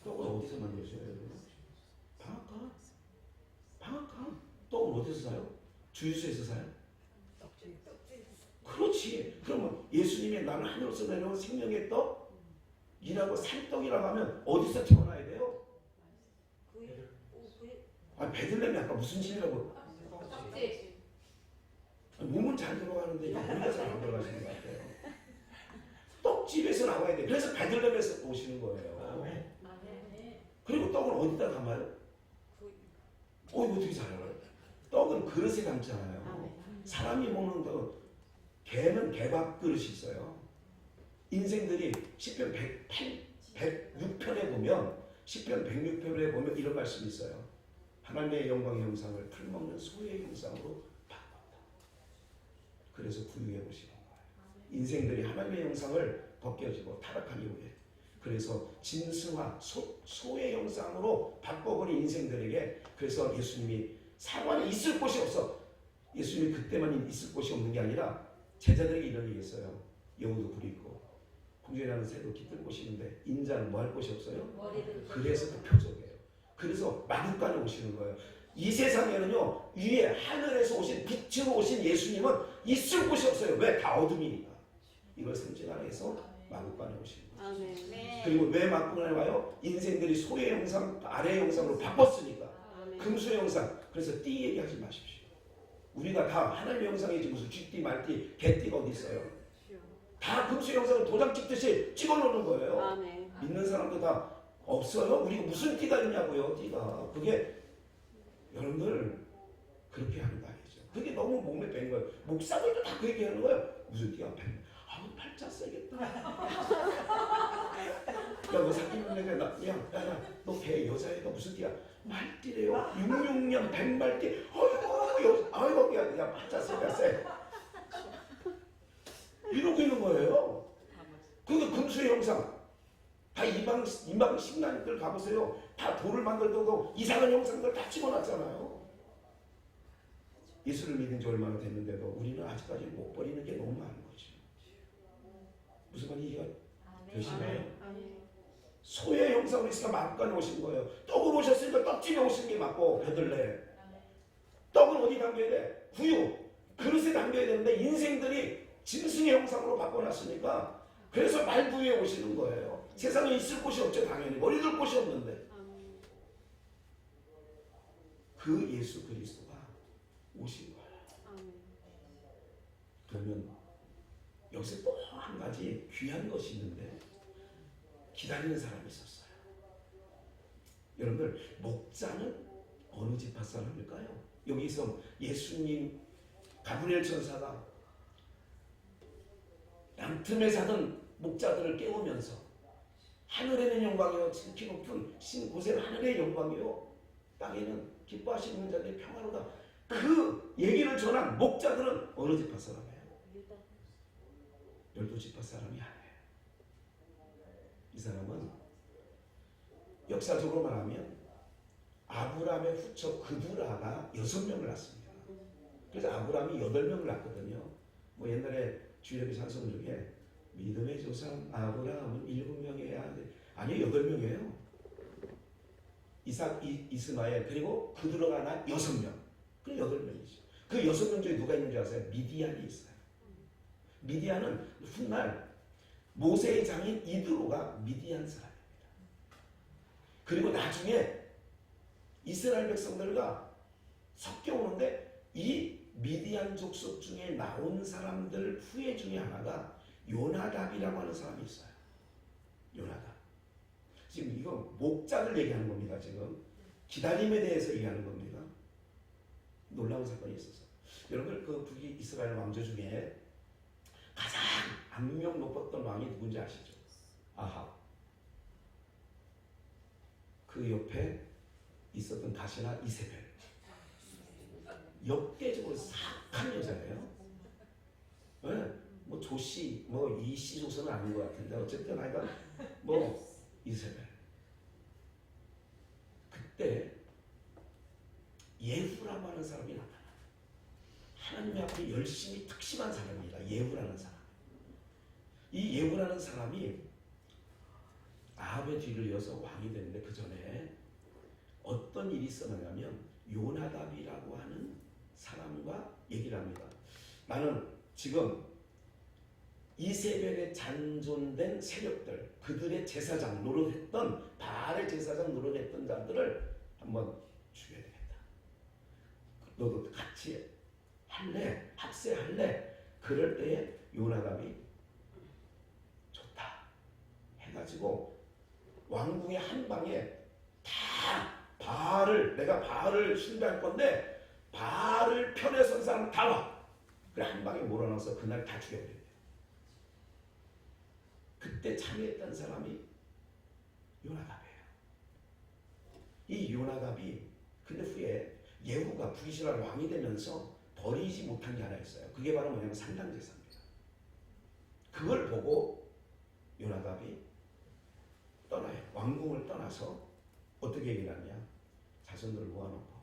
떡은 어디서 만들어져요? 방앗간. 떡은 어디서 사요? 주유소에서 사요? 그렇지. 그러면 예수님이 나는 하늘에서 내려온 생명의 떡이라고 산떡이라고 하면 어디서 태어나야 돼요? 베들레헴이 아까 무슨 집이라고? 몸은 잘 들어가는데 우리가 잘 안 들어가시는 것 같아요. 떡집에서 나와야 돼. 그래서 베들레헴에서 오시는 거예요. 그리고 떡을 어디다 담아요? 이거 어떻게 잘 알아요? 떡은 그릇에 담잖아요. 사람이 먹는 떡은 개는 개밥 그릇이 있어요. 인생들이 시편 106편에 보면 시편 106편에 보면 이런 말씀이 있어요. 하나님의 영광의 형상을 풀먹는 소의 형상으로 바꿨다. 그래서 부유해 보시는 거예요. 인생들이 하나님의 형상을 벗겨지고 타락한 이후에 그래서 짐승화 소의 형상으로 바꿔버린 인생들에게 그래서 예수님이 사관에 있을 곳이 없어. 예수님이 그때만 있을 곳이 없는 게 아니라 제자들에게 이런 얘기했어요. 여우도 굴이 있고 공중이라는 새도 깃들 곳이 있는데 인자는 뭐 할 곳이 없어요? 그래서 그 표적이에요. 그래서 마국간에 오시는 거예요. 이 세상에는요 위에 하늘에서 오신 빛으로 오신 예수님은 있을 곳이 없어요. 왜? 다 어둠이니까. 이걸 상징하면서 마국간에 오시는 거예요. 아멘. 그리고 왜 마국간에 와요? 인생들이 소의 형상, 아래의 형상으로 바꿨으니까. 아멘. 금수의 형상. 그래서 띠 얘기하지 마십시오. 우리가 다 하나님의 형상이지 무슨 쥐띠, 말띠, 개띠가 어디 있어요? 다 금수의 형상을 도장 찍듯이 찍어놓는 거예요. 아멘. 믿는 사람도 다 없어요. 우리가 무슨 띠가 있냐고요. 띠가. 그게 여러분들 그렇게 하는 거 아니죠. 그게 너무 몸에 뺀 거예요. 목사들도 다 그 얘기 하는 거예요. 무슨 띠가 뺀 거예요. 팔자 세겠다. 야, 너 사귀는 애가 너 걔 여자애가 무슨 띠야? 말띠래요. 666년 100말띠. 아이고, 야, 팔자 세. 이러고 있는 거예요. 그게 금수의 형상. 다 이방 신앙들 가보세요. 다 돌을 만들고 이상한 형상들 다 집어놨잖아요. 예수를 믿은 지 얼마나 됐는데도 우리는 아직까지 못 버리는 게 너무 많은 거죠. 무슨 말인지 되시나요? 소의 형상으로 있으니까 마음껏 오신 거예요. 떡을 오셨으니까 떡집에 오신 게 맞고 벼들래. 떡을 어디 담겨야 돼? 구유. 그릇에 담겨야 되는데 인생들이 짐승의 형상으로 바꿔놨으니까 그래서 말구유에 오시는 거예요. 세상에 있을 곳이 없죠. 당연히 머리둘 곳이 없는데 그 예수 그리스도가 오신 거예요. 그러면 여기서 또 한 가지 귀한 것이 있는데 기다리는 사람이 있었어요. 여러분들 목자는 어느 지파 사람일까요? 여기서 예수님 가브리엘 천사가 양틈에 사는 목자들을 깨우면서 하늘에는 영광이요 지극히 높은 신 곳에는 하늘의 영광이요 땅에는 기뻐하시는 자들이 평화로다. 그 얘기를 전한 목자들은 어느 지파 사람이에요? 12지파 사람이 아니에요. 이 사람은 역사적으로 말하면 아브라함의 후처 그두라가 6명을 낳습니다. 그래서 아브라함이 8명을 낳거든요. 뭐 옛날에 주일예배 찬송 중에 믿음의 조상 아브라함은 7명이어야 돼. 아니요, 8명이에요. 이삭, 이스마엘 그리고 그두라가 하나 6명. 그 8명이죠. 그 6명 중에 누가 있는지 아세요? 미디안이 있어요. 미디안은 훗날 모세의 장인 이드로가 미디안 사람입니다. 그리고 나중에 이스라엘 백성들과 섞여 오는데 이 미디안 족속 중에 나온 사람들 후예 중에 하나가 요나답이라고 하는 사람이 있어요. 요나답. 지금 이거 목자를 얘기하는 겁니다. 지금 기다림에 대해서 얘기하는 겁니다. 놀라운 사건이 있었어요. 여러분들 그 북이스라엘 왕조 중에 가장 악명 높았던 왕이 누군지 아시죠? 아합. 그 옆에 있었던 가시나 이세벨. 역대적으로 사악한 여자예요. 네? 뭐 조씨, 뭐 이씨 조선은 아닌 것 같은데 어쨌든 하여간 뭐 이세벨. 그때 예후라고 하는 사람이 나타나요. 하나님 앞에 열심히 특심한 사람입니다. 예후라는 사람. 이 예후라는 사람이 아합의 뒤를 이어서 왕이 되는데 그 전에 어떤 일이 있었냐면 요나답이라고 하는 사람과 얘기를 합니다. 나는 지금 이세벨에 잔존된 세력들, 그들의 제사장 노릇했던 바알의 제사장 노릇했던 자들을 한번 죽여야 되겠다. 너도 같이 할래? 합세할래? 그럴 때에 요나답이 좋다 해가지고 왕궁의 한 방에 다 바알을 내가 바알을 숭배할 건데 바알을 편에 선 사람 다 와. 그래 한 방에 몰아넣어서 그날 다 죽여버렸대요. 그때 참여했던 사람이 요나답이에요. 이 요나답이 근데 후에 예후가 북이스라엘 왕이 되면서 버리지 못한 게 하나 있어요. 그게 바로 뭐냐면 산당제사입니다. 그걸 보고 요나답이 떠나요. 왕궁을 떠나서 어떻게 얘기를 하냐. 자손들을 모아놓고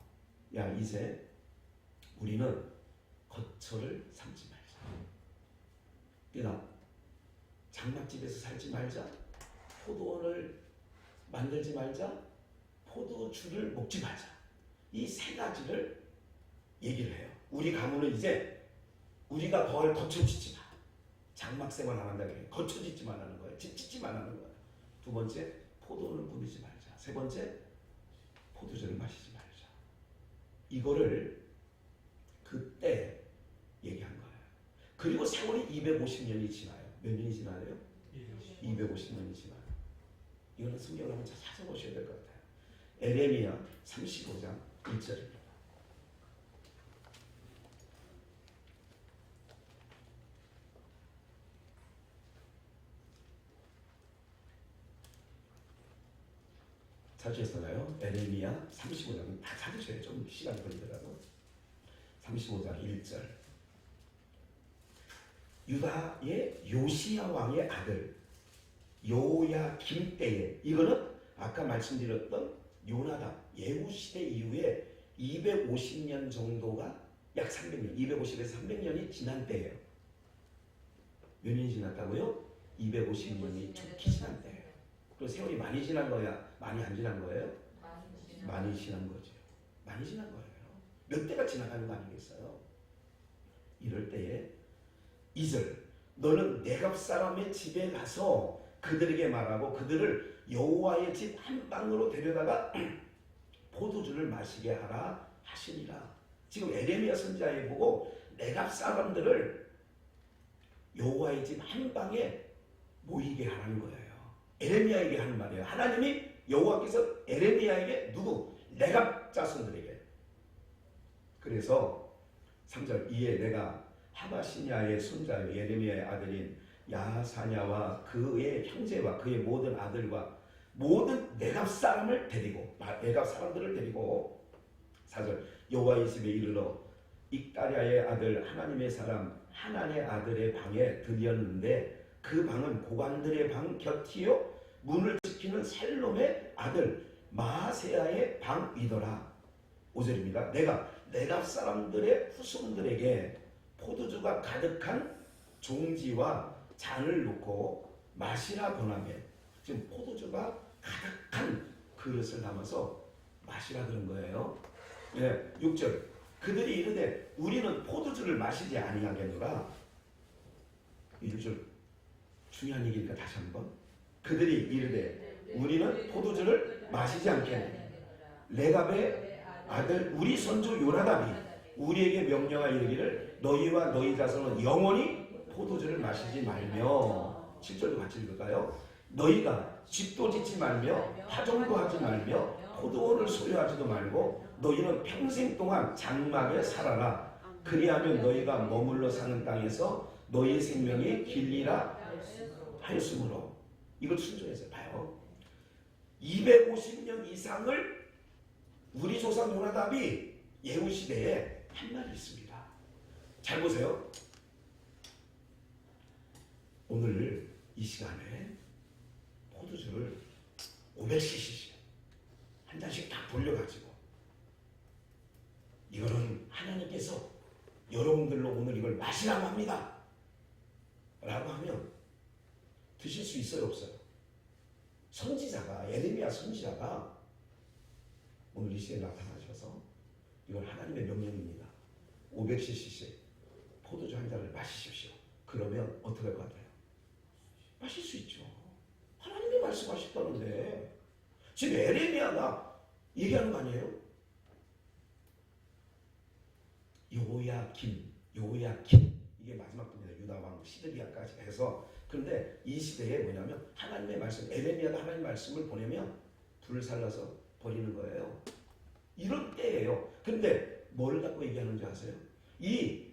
야 이제 우리는 거처를 삼지 말자. 그러나 장막집에서 살지 말자. 포도원을 만들지 말자. 포도주를 먹지 말자. 이 세 가지를 얘기를 해요. 우리 가문은 이제 우리가 벌 거처 짓지 마. 장막 생활 안 한다고 해요. 거처 짓지 말라는 거예요. 집 짓지 말라는 거예요. 두 번째, 포도원을 꾸미지 말자. 세 번째, 포도주를 마시지 말자. 이거를 그때 얘기한 거예요. 그리고 세월이 250년이 지나요. 몇 년이 지나요? 250년이 지나요. 이거는 성경을 한번 찾아보셔야 될 것 같아요. 에레미야 35장 1절입니다. 찾으셨나요? 에레미야 35장 다 찾으셔야 좀 시간이 걸리더라도 35장 1절 유다의 요시야 왕의 아들 요야김 때에 이거는 아까 말씀드렸던 요나답 예후 시대 이후에 250년 정도가 약 300년, 250에서 300년이 지난 때예요. 몇 년이 지났다고요? 250년이 좋게 지난 때예요. 그리고 세월이 많이 지난 거야? 많이 안 지난 거예요? 많이 지난 거죠. 많이 지난 거예요. 몇 대가 지나가는 거 아니겠어요? 이럴 때에 2절 너는 네갑 사람의 집에 가서 그들에게 말하고 그들을 여호와의 집 한방으로 데려다가 포도주를 마시게 하라 하시니라. 지금 에레미야 선지자에 보고 네갑 사람들을 여호와의 집 한방에 모이게 하라는 거예요. 에레미야에게 하는 말이에요. 하나님이 여호와께서 에레미야에게 누구? 네갑 자손들에게. 그래서 3절 이에 내가 하바시냐의 손자요 예레미야의 아들인 야사냐와 그의 형제와 그의 모든 아들과 모든 네갑 사람을 데리고 네갑 사람들을 데리고 4절 여호와의 집에 이르러 익다랴의 아들 하나님의 사람 하난의 아들의 방에 들였는데 그 방은 고관들의 방 곁이요 문을 지키는 살롬의 아들 마세야의 방이더라. 5절입니다. 내가 네갑 사람들의 후손들에게 포도주가 가득한 종지와 잔을 놓고 마시라 권하며 지금 포도주가 가득한 그릇을 담아서 마시라 그런 거예요. 네, 6절 그들이 이르되 우리는 포도주를 마시지 아니하겠노라. 6절 중요한 얘기니까 다시 한번 그들이 이르되 우리는 포도주를 마시지 않겠노라. 레갑의 아들 우리 선조 요나답이 우리에게 명령하 이르기를 너희와 너희 자손은 영원히 포도주를 마시지 말며 7절도 같이 읽을까요? 너희가 집도 짓지 말며 파종도 하지 말며 포도원을 소유하지도 말고 너희는 평생 동안 장막에 살아라. 그리하면 너희가 머물러 사는 땅에서 너희 생명이 길리라 하였으므로 이걸 순종해서 봐요. 250년 이상을 우리 조상 요나답이 예후 시대에 한 말이 있습니다. 잘 보세요. 오늘 이 시간에 포도주를 500cc 한 잔씩 다 돌려가지고 이거는 하나님께서 여러분들로 오늘 이걸 마시라고 합니다 라고 하면 드실 수 있어요 없어요? 선지자가 예레미야 선지자가 오늘 이 시대에 나타나셔서 이건 하나님의 명령입니다. 500cc 포도주 한 잔을 마시십시오. 그러면 어떻게 할 것 같아요? 마실 수 있죠. 하나님이 말씀하셨다는데 지금 에레미야가 얘기하는 거 아니에요? 요야김 이게 마지막 분이다. 유다왕 시드기야까지 해서 그런데 이 시대에 뭐냐면 하나님의 말씀 에레미야가 하나님의 말씀을 보내면 불을 살라서 버리는 거예요. 이런 때예요. 근데 뭘 갖고 얘기하는지 아세요? 이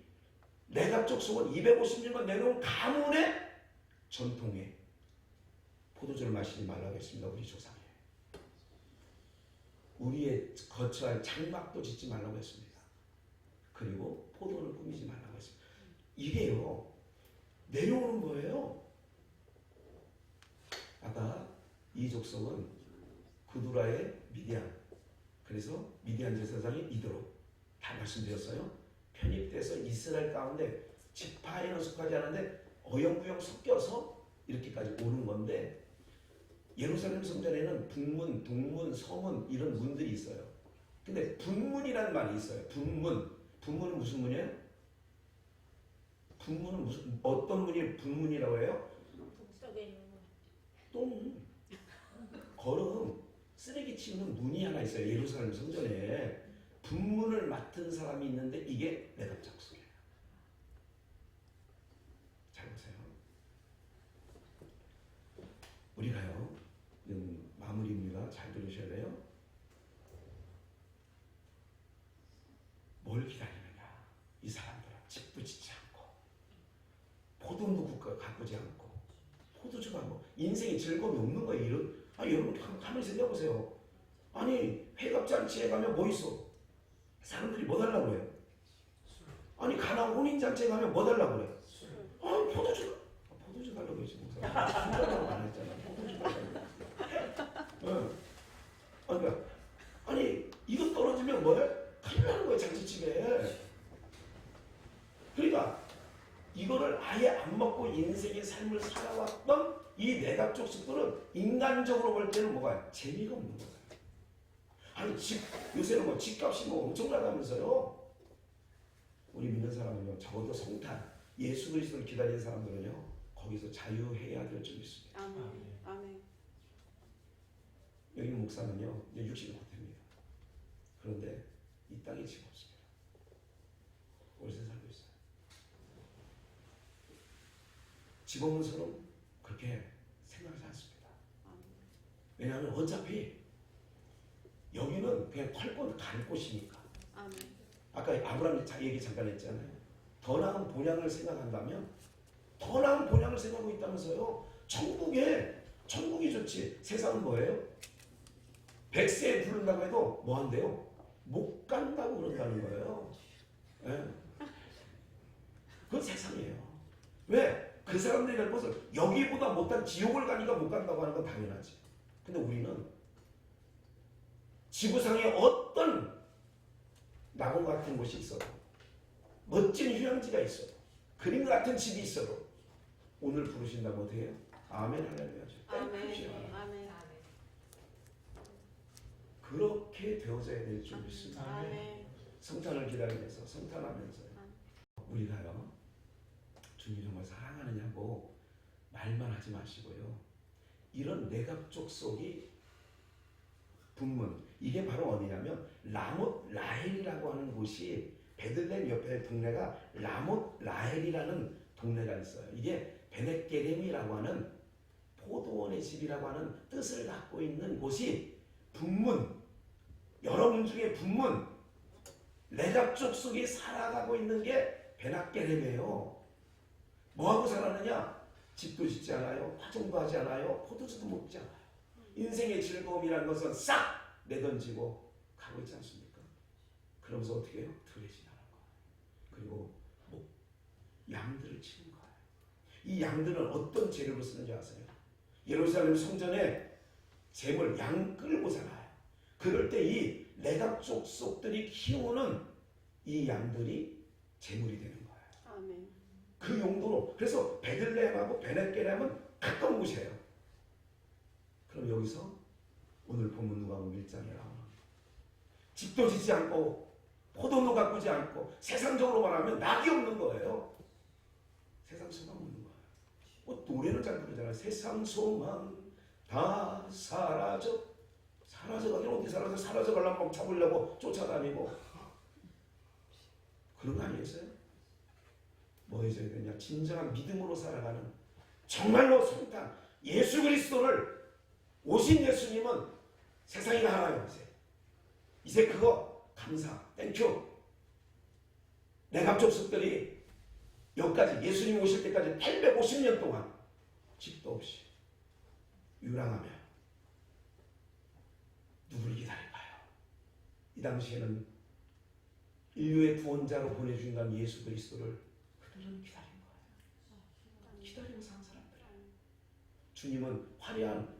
네갑 족속은 250년간 내려온 가문의 전통에 포도주를 마시지 말라고 했습니다. 우리 조상에. 우리의 거처할 장막도 짓지 말라고 했습니다. 그리고 포도를 꾸미지 말라고 했습니다. 이게요. 내려오는 거예요. 아까 이 족속은 그두라의 미디안 그래서 미디안 제사장이 이드로 다 말씀드렸어요. 편입돼서 이스라엘 가운데 지파에는 속하지 않은데 어영부영 섞여서 이렇게까지 오는 건데 예루살렘 성전에는 북문, 동문, 서문 이런 문들이 있어요. 근데 북문이라는 말이 있어요. 북문은 무슨 문이에요? 북문은 무슨 어떤 문이 북문이라고 해요? 똥, 거름, 쓰레기 치우는 문이 하나 있어요. 예루살렘 성전에 북문을 맡은 사람이 있는데 이게 네갑 족속이에요. 잘 보세요. 우리가요, 마무리입니다. 잘 들으셔야 돼요. 뭘 기다리느냐? 이 사람들은 집도 짓지 않고 포도도 가꾸지 않고 포도주가 뭐 인생에 즐거움이 없는 거예요. 여러분 가만히 생각해보세요. 아니 회갑잔치에 가면 뭐 있어? 사람들이 뭐 달라고 그래요? 아니 가나 혼인잔치에 가면 뭐 달라고 그래요? 포도주 달라고 했지 뭐. 술 달라고 안 했잖아. 포도주 달라고 했어. 그러니까 아니 이거 떨어지면 뭐해? 큰일 나는 거예요. 잔치집에. 이 내각적 습도는 인간적으로 볼 때는 뭐가 재미가 없는 거예요. 아니 요새는 뭐 집값이 뭐 엄청나다면서요. 우리 믿는 사람은요, 적어도 성탄 예수 그리스도를 기다리는 사람들은요, 거기서 자유해야 될 줄 믿습니다. 아멘. 아멘. 여기 목사는요, 이제 60이 됩니다. 그런데 이 땅에 집 없습니다. 월세 살고 있어요. 집 없는 사람은 그렇게 생각하지 않습니다. 왜냐하면 어차피 여기는 그냥 펄건 갈 곳이니까. 아멘. 아까 아브라함 얘기 잠깐 했잖아요. 더 나은 본향을 생각한다면 더 나은 본향을 생각하고 있다면서요. 천국이 좋지. 세상은 뭐예요? 100세에 부른다고 해도 뭐 한대요? 못 간다고 그런다는 거예요. 네. 그건 세상이에요. 왜? 그 사람들이 갈 곳을 여기보다 못한 지옥을 가니까 못 간다고 하는 건 당연하지. 근데 우리는 지구상에 어떤 낙원 같은 곳이 있어도, 멋진 휴양지가 있어도, 그림 같은 집이 있어도 오늘 부르신다면 어떻게 해요? 아멘 할렐루야죠. 아멘. 아멘. 그렇게 되어져야 될 줄 믿습니다. 아멘. 성탄을 기다리면서 성탄하면서요. 우리가요, 주님 정말 사랑하느냐고 말만 하지 마시고요. 이런 내갑족 속이 분문, 이게 바로 어디냐면 라못 라헬이라고 하는 곳이, 베들레헴 옆에 동네가 라못 라헬이라는 동네가 있어요. 이게 베넷게렘이라고 하는 포도원의 집이라고 하는 뜻을 갖고 있는 곳이 분문, 여러분 중에 분문, 레갑족 속이 살아가고 있는 게 베넷게렘이에요. 뭐하고 살았느냐? 집도 짓지 않아요. 화종도 하지 않아요. 포도주도 먹지 않아요. 인생의 즐거움이라는 것은 싹 내던지고 가고 있지 않습니까? 그러면서 어떻게 해요? 들여지나는 거예요. 그리고 양들을 치는 거예요. 이 양들은 어떤 재료로 쓰는지 아세요? 예루살렘 성전에 재물, 양 끌고 살아요. 그럴 때 이 레갑족 속들이 키우는 이 양들이 재물이 되는 거예요. 아멘. 그 용도로. 그래서 베들레헴하고 베넷게렘은 가까운 곳이에요. 그럼 여기서 오늘 본문 누가복음 1장에 나오는 집도 짓지 않고 포도도 가꾸지 않고 세상적으로 말하면 낙이 없는 거예요. 세상 소망 없는 거예요. 뭐 노래는 잘 부르잖아요. 세상 소망 다 사라져가긴 어디 사라져가려면 막 잡으려고 쫓아다니고 그런 거 아니겠어요? 뭐 해줘야 되냐? 진정한 믿음으로 살아가는, 정말로 성탄 예수 그리스도를 오신 예수님은 세상이 알아요. 이제 그거 감사, 땡큐. 내갑족 속들이 여기까지 예수님 오실 때까지 850년 동안 집도 없이 유랑하며 누구를 기다릴까요? 이 당시에는 인류의 구원자로 보내준다는 예수 그리스도를 그들은 기다린 거예요. 기다리고 산 사람들. 주님은 화려한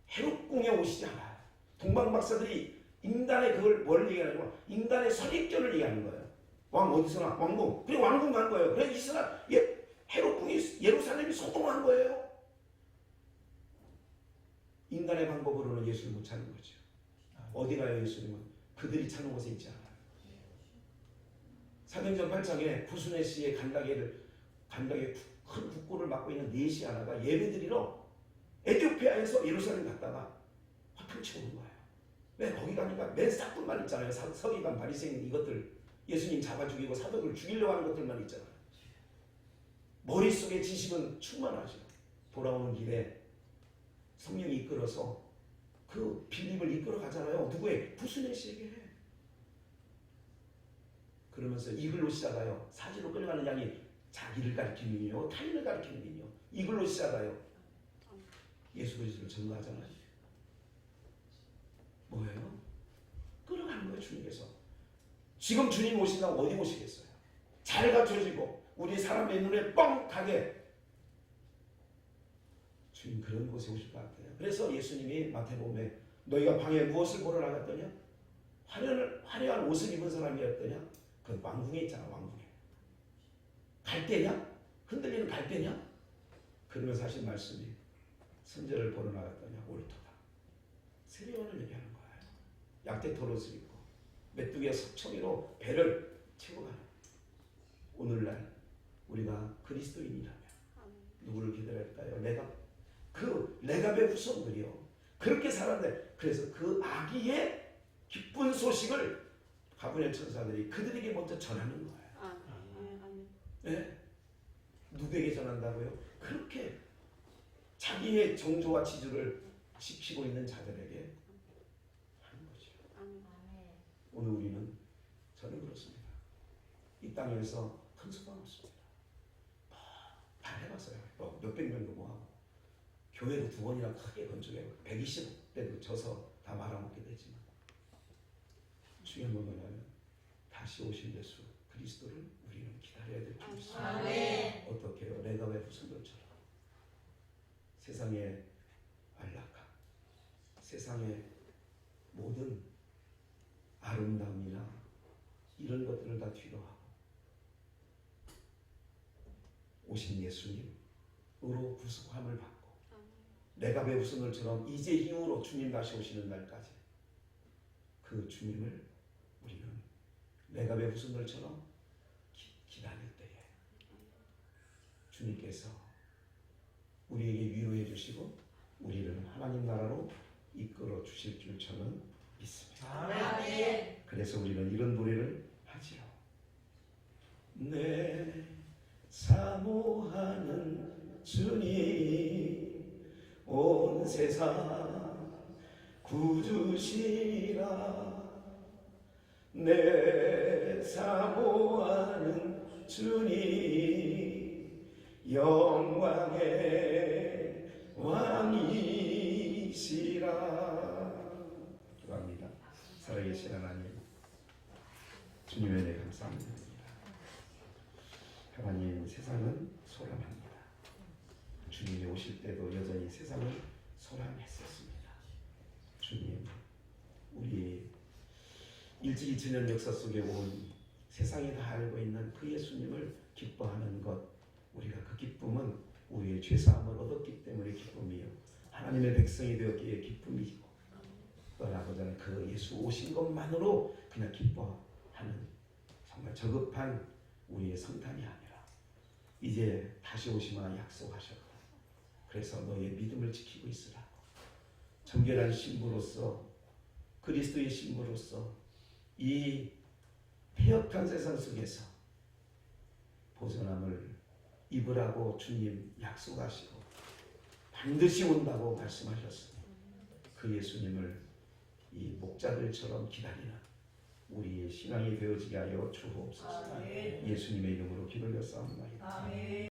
해롭궁에 오시지 않아요. 동방박사들이 인간의 그걸 뭘 얘기하냐면 인간의 선입견을 얘기하는 거예요. 왕 어디서나 왕궁. 그래 왕궁 간 거예요. 그래 이스라엘 해롭궁이 예루살렘이 소동한 거예요. 인간의 방법으로는 예수를 못 찾는 거죠. 어디 가요 예수님은? 그들이 찾는 곳에 있지 않아요. 사도행전 8장에 구순의 씨의 간다게 큰 국고를 맡고 있는 넷이 하나가 예배드리러 에티오피아에서 예루살렘 갔다가 화평치고 온 거예요. 왜 거기 가니까 맨 싹뿐만 있잖아요. 서기관, 바리새인 이것들 예수님 잡아 죽이고 사도들 죽이려고 하는 것들만 있잖아요. 머릿속에 지식은 충만하죠. 돌아오는 길에 성령이 이끌어서 그 빌립을 이끌어 가잖아요. 누구의? 구순의 씨에게. 그러면서 이글로 시작하여 사지로 끌려가는 양이 자기를 가리키는 이요 타인을 가리키는 이요 이글로 시작하여 예수 그리스도를 증거하잖아요. 뭐예요? 끌어가는 거예요. 주님께서. 지금 주님 오신다고 어디 오시겠어요? 잘 갖춰지고 우리 사람의 눈에 뻥하게 주님 그런 곳에 오실 것 같아요. 그래서 예수님이 마태복음에 너희가 방에 무엇을 보러 나갔더냐? 화려한 옷을 입은 사람이었더냐? 그 왕궁에 있잖아. 왕궁에. 갈대냐? 흔들리는 갈대냐? 그러면서 하신 말씀이 선제를 보러 나갔더니 옳도다. 세례요한을 얘기하는 거예요. 약대 털옷을 입고 메뚜기와 석청이로 배를 채고 가는. 오늘날 우리가 그리스도인이라면 누구를 기다릴까요? 레갑의 후손들이요. 그렇게 살았는데 그래서 그 아기의 기쁜 소식을 가브리엘 천사들이 그들에게 먼저 전하는 거예요. 네? 누구에게 전한다고요? 그렇게 자기의 정조와 지주를 지키고 있는 자들에게 하는 거죠. 오늘 우리는 저는 그렇습니다. 이 땅에서 큰 소망 없습니다. 다 해봤어요. 또 몇백 명도 모아고 교회도 2번이나 크게 건축해 120대도 져서 다 말아먹게 되지만 중요한 건 뭐냐면 다시 오실 예수 그리스도를 우리는 기다려야 될 줄 있습니다. 어떻게 해요? 레갑의 후손들처럼 세상의 안락함, 세상의 모든 아름다움이나 이런 것들을 다 뒤로하고 오신 예수님으로 구속함을 받고 레갑의 후손들처럼 이제 힘으로 주님 다시 오시는 날까지 그 주님을 우리는 레갑의 후손들처럼 기다릴 때에 주님께서 우리에게 위로해 주시고 우리를 하나님 나라로 이끌어 주실 줄 저는 믿습니다. 그래서 우리는 이런 노래를 하지요. 내 사모하는 주님 온 세상 구주시라. 내 사모하는 주님 영광의 왕이시라. 기도합니다. 살아계신 하나님, 주님의 은혜 감사합니다. 하나님, 세상은 소란합니다. 주님이 오실 때도 여전히 세상은 소란했었습니다. 주님, 우리 일찍 2000년 역사 속에 온 세상이 다 알고 있는 그 예수님을 기뻐하는 것, 우리가 그 기쁨은 우리의 죄사함을 얻었기 때문에 기쁨이요 하나님의 백성이 되었기에 기쁨이고, 떠나고자 그 예수 오신 것만으로 그냥 기뻐하는 정말 저급한 우리의 성탄이 아니라 이제 다시 오시마 약속하셨다. 그래서 너의 믿음을 지키고 있으라고, 정결한 신부로서 그리스도의 신부로서 이 폐역한 세상 속에서 보존함을 입으라고 주님 약속하시고 반드시 온다고 말씀하셨습니다. 그 예수님을 이 목자들처럼 기다리는 우리의 신앙이 되어지게 하여 주옵소서. 예수님의 이름으로 기도를 쌓옵나이다.